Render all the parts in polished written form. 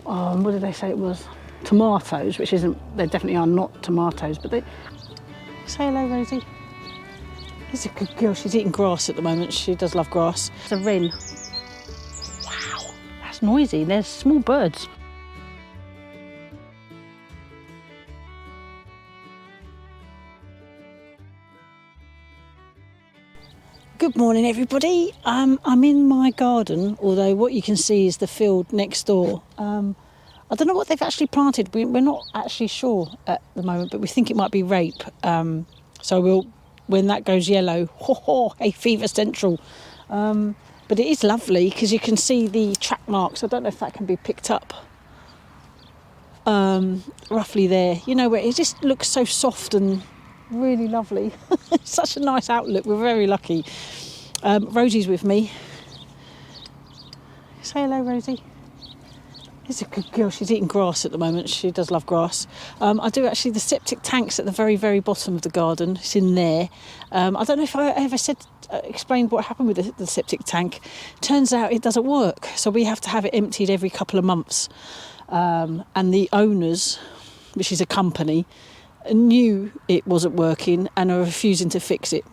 what did they say it was? Tomatoes, which isn't, they definitely are not tomatoes, but they... Say hello, Rosie. She's a good girl. She's eating grass at the moment. She does love grass. It's a wren. Wow, that's noisy. There's small birds. Good morning, everybody. I'm in my garden, although what you can see is the field next door. I don't know what they've actually planted. We're not actually sure at the moment, but we think it might be rape. So when that goes yellow, hay fever central. But it is lovely because you can see the track marks. I don't know if that can be picked up. Roughly there, you know, where it just looks so soft and really lovely. It's such a nice outlook. We're very lucky. Rosie's with me. Say hello, Rosie. She's a good girl. She's eating grass at the moment. She does love grass. I do actually, the septic tank's at the very, very bottom of the garden. It's in there. I don't know if I ever explained what happened with the septic tank. Turns out it doesn't work. So we have to have it emptied every couple of months. And the owners, which is a company, knew it wasn't working and are refusing to fix it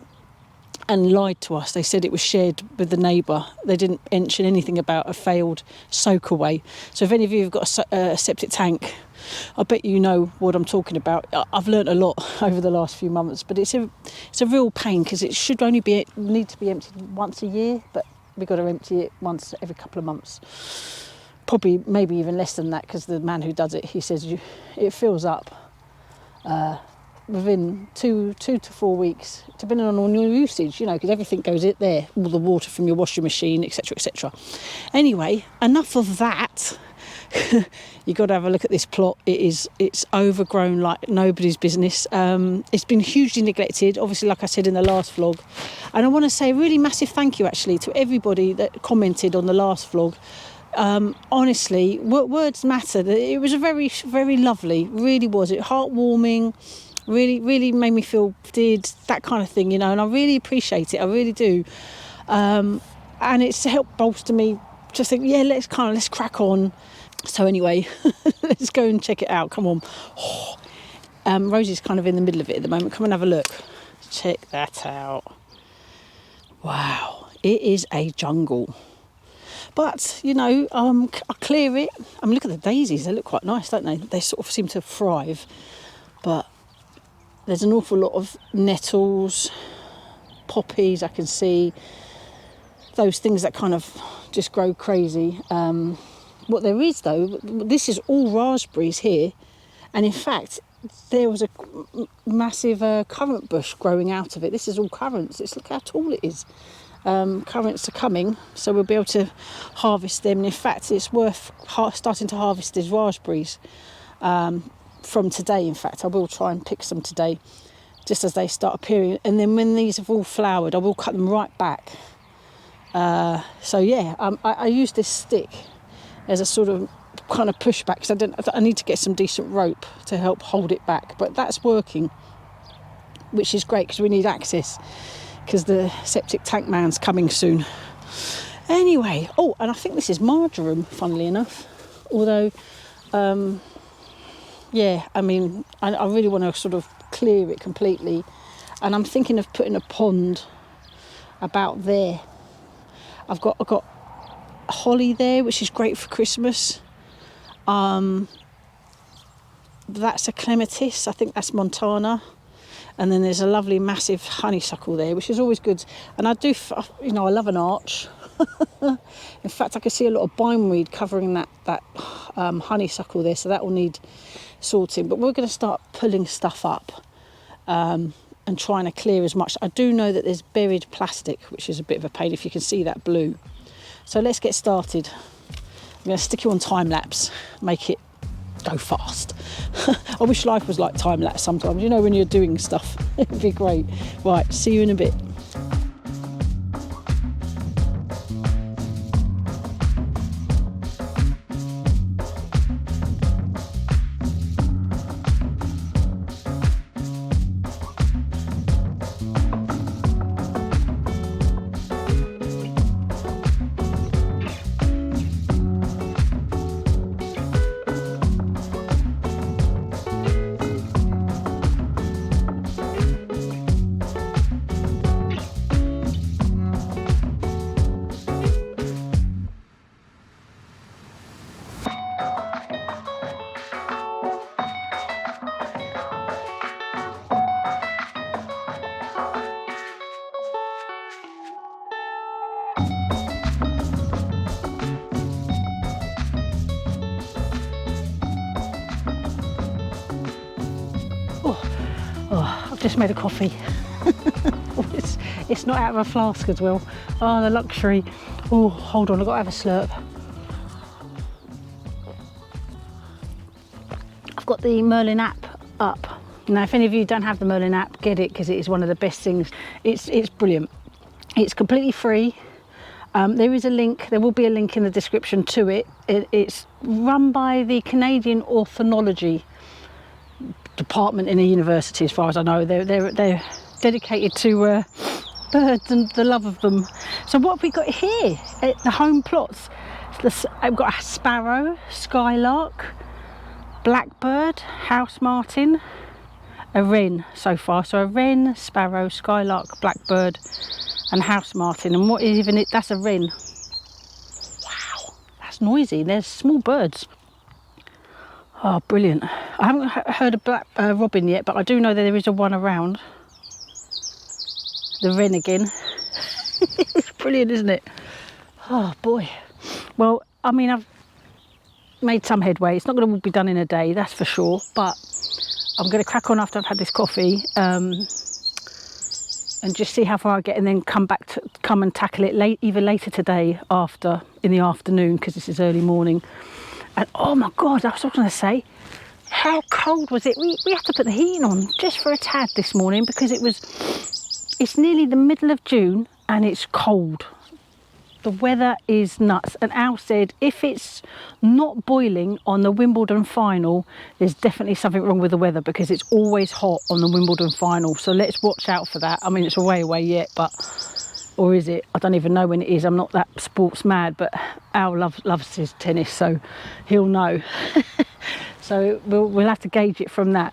and lied to us. They said it was shared with the neighbour. They didn't mention anything about a failed soak away. So if any of you have got a septic tank, I bet you know what I'm talking about. I've learnt a lot over the last few months, but it's a real pain because it should only need to be emptied once a year, but we've got to empty it once every couple of months. Probably maybe even less than that, because the man who does it, he says it fills up within 2 to 4 weeks, depending on all your usage, you know, because everything goes in there, all the water from your washing machine, etc, etc. Anyway, enough of that. You've got to have a look at this plot. It's overgrown like nobody's business. It's been hugely neglected, obviously, like I said in the last vlog. And I want to say a really massive thank you actually to everybody that commented on the last vlog. Honestly, words matter. It was a very, very lovely, really was. It heartwarming, really, really made me feel that kind of thing, you know, and I really appreciate it. I really do. And it's helped bolster me to think, yeah, let's crack on. So anyway, let's go and check it out. Come on. Rosie's kind of in the middle of it at the moment. Come and have a look. Check that out. Wow, it is a jungle. But, you know, I clear it. I mean, look at the daisies. They look quite nice, don't they? They sort of seem to thrive. But there's an awful lot of nettles, poppies I can see. Those things that kind of just grow crazy. What there is, though, this is all raspberries here. And in fact, there was a massive currant bush growing out of it. This is all currants. Look how tall it is. Currants are coming, so we'll be able to harvest them. And in fact, it's worth starting to harvest these raspberries from today. In fact, I will try and pick some today, just as they start appearing. And then when these have all flowered, I will cut them right back. So yeah, I use this stick as a sort of kind of pushback, because I need to get some decent rope to help hold it back. But that's working, which is great because we need access, because the septic tank man's coming soon. Anyway, and I think this is marjoram, funnily enough. Although, yeah, I mean, I really want to sort of clear it completely. And I'm thinking of putting a pond about there. I've got holly there, which is great for Christmas. That's a clematis. I think that's Montana. And then there's a lovely massive honeysuckle there, which is always good. And I do, you know, I love an arch. In fact, I can see a lot of bindweed covering that honeysuckle there, so that will need sorting. But we're going to start pulling stuff up and trying to clear as much. I do know that there's buried plastic, which is a bit of a pain, if you can see that blue. So let's get started. I'm going to stick you on time-lapse, make it go fast. I wish life was like time-lapse sometimes, you know, when you're doing stuff. It'd be great. Right, see you in a bit. just made a coffee. It's not out of a flask as well. Oh, the luxury. Oh, hold on, I've got to have a slurp. I've got the Merlin app up. Now, if any of you don't have the Merlin app, get it, because it is one of the best things. It's brilliant. It's completely free. There is a link, there will be a link in the description to it. It's run by the Canadian Ornithology department in a university, as far as I know. They're dedicated to birds and the love of them. So what have we got here at the home plots? I've got a sparrow, skylark, blackbird, house martin, a wren so far. So a wren, sparrow, skylark, blackbird and house martin. And what is even it? That's a wren. Wow, that's noisy. There's small birds. Oh, brilliant. I haven't heard of black robin yet, but I do know that there is a one around. The wren again. It's brilliant, isn't it? Oh boy. Well, I mean, I've made some headway. It's not going to be done in a day, that's for sure, but I'm going to crack on after I've had this coffee and just see how far I get, and then come and tackle it either later today in the afternoon, because this is early morning. And oh my god, I was going to say, how cold was it? We had to put the heating on just for a tad this morning, because it's nearly the middle of June and it's cold. The weather is nuts. And Al said if it's not boiling on the Wimbledon final, there's definitely something wrong with the weather, because it's always hot on the Wimbledon final. So let's watch out for that. I mean, it's a way away yet, but, or is it? I don't even know when it is. I'm not that sports mad, but Al loves his tennis, so he'll know. So we'll have to gauge it from that.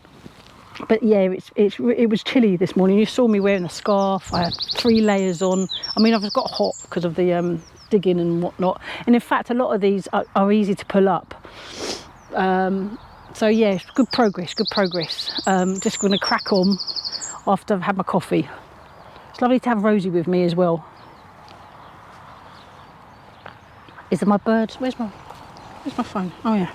But yeah, it was chilly this morning. You saw me wearing a scarf. I had 3 layers on. I mean, I've got hot because of the digging and whatnot. And in fact, a lot of these are easy to pull up. So yeah, it's good progress, good progress. Just going to crack on after I've had my coffee. It's lovely to have Rosie with me as well. Is it my birds? Where's my phone? Oh yeah.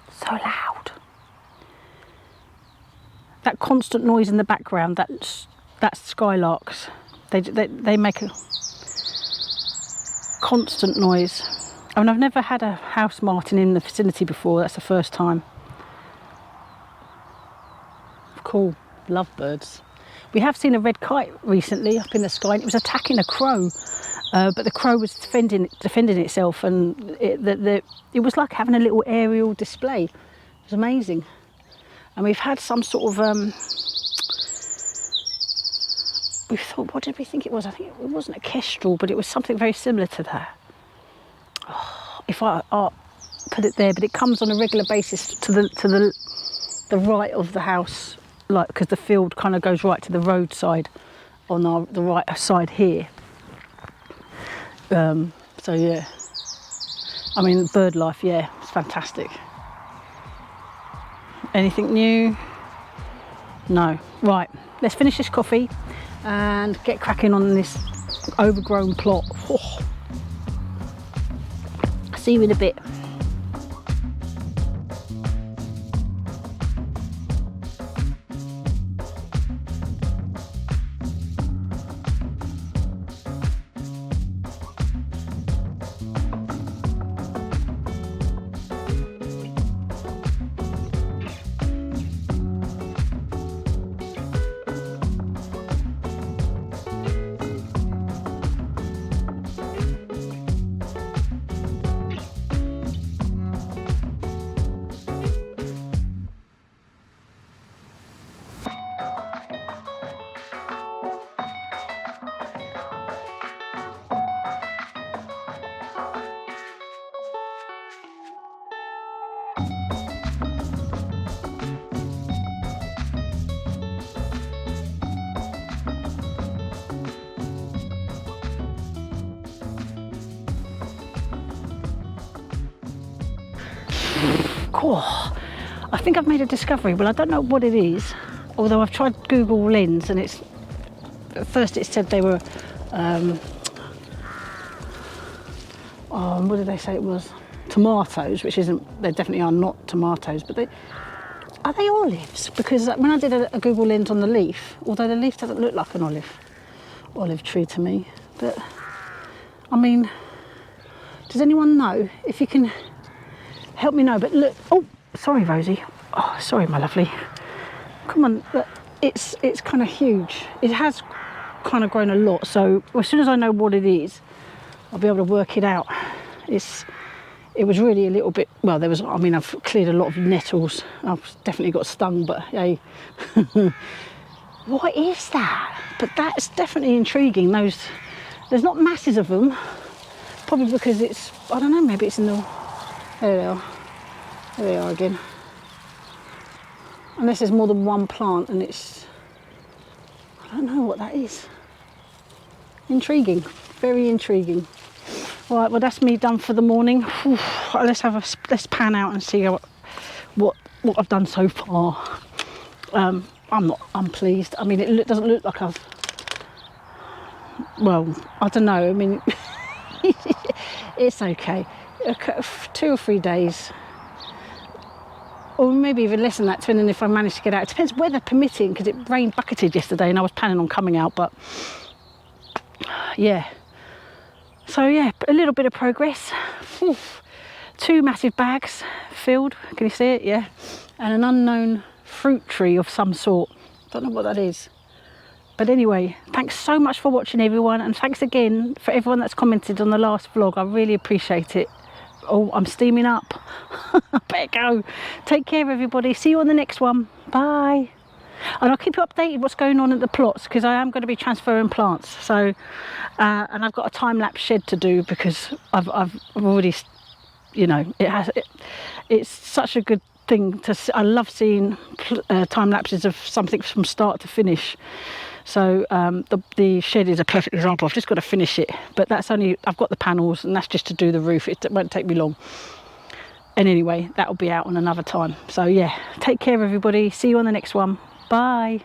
So loud. That constant noise in the background, that's skylarks. They make a constant noise. I mean, I've never had a house martin in the vicinity before. That's the first time. Cool. Love birds. We have seen a red kite recently up in the sky, and it was attacking a crow. But the crow was defending itself, and it was like having a little aerial display. It was amazing. And we've had some sort of we thought, what did we think it was? I think it wasn't a kestrel, but it was something very similar to that. Oh, if I put it there, but it comes on a regular basis to the right of the house, like, because the field kind of goes right to the roadside on the right side here. So yeah, I mean, bird life, yeah, it's fantastic. Anything new? No. Right, let's finish this coffee and get cracking on this overgrown plot. Oh. See you in a bit. Oh, I think I've made a discovery. Well, I don't know what it is, although I've tried Google Lens, and at first it said they were what did they say it was? tomatoes, which isn't, they definitely are not tomatoes, but are they olives? Because when I did a Google lens on the leaf, although the leaf doesn't look like an olive tree to me, but I mean, does anyone know? If you can help me know. But look, oh, sorry, Rosie. Oh, sorry, my lovely. Come on, look, it's kind of huge. It has kind of grown a lot, so as soon as I know what it is, I'll be able to work it out. It was really a little bit, well, there was, I mean, I've cleared a lot of nettles. I've definitely got stung, but hey. What is that? But that's definitely intriguing. There's not masses of them, probably because it's, I don't know, maybe it's in the, there they are. There they are again. Unless there's more than one plant and it's, I don't know what that is. Intriguing, very intriguing. Right, well that's me done for the morning. Whew, let's pan out and see what I've done so far. I'm pleased. I mean, it doesn't look like I've, well, I don't know. I mean, it's okay. 2 or 3 days, or maybe even less than that, depending if I manage to get out. It depends, weather permitting, because it rained bucketed yesterday and I was planning on coming out, but yeah. So yeah, a little bit of progress. Whew. 2 massive bags filled, can you see it? Yeah. And an unknown fruit tree of some sort. Don't know what that is. But anyway, thanks so much for watching, everyone, and thanks again for everyone that's commented on the last vlog. I really appreciate it. Oh, I'm steaming up. I better go. Take care, everybody. See you on the next one. Bye. And I'll keep you updated what's going on at the plots, because I am going to be transferring plants. So, and I've got a time-lapse shed to do, because I've already, you know, it's such a good thing to see. I love seeing time lapses of something from start to finish. So the shed is a perfect example. I've just got to finish it, but that's only, I've got the panels and that's just to do the roof. It won't take me long. And anyway, that'll be out on another time. So yeah, take care, everybody. See you on the next one. Bye.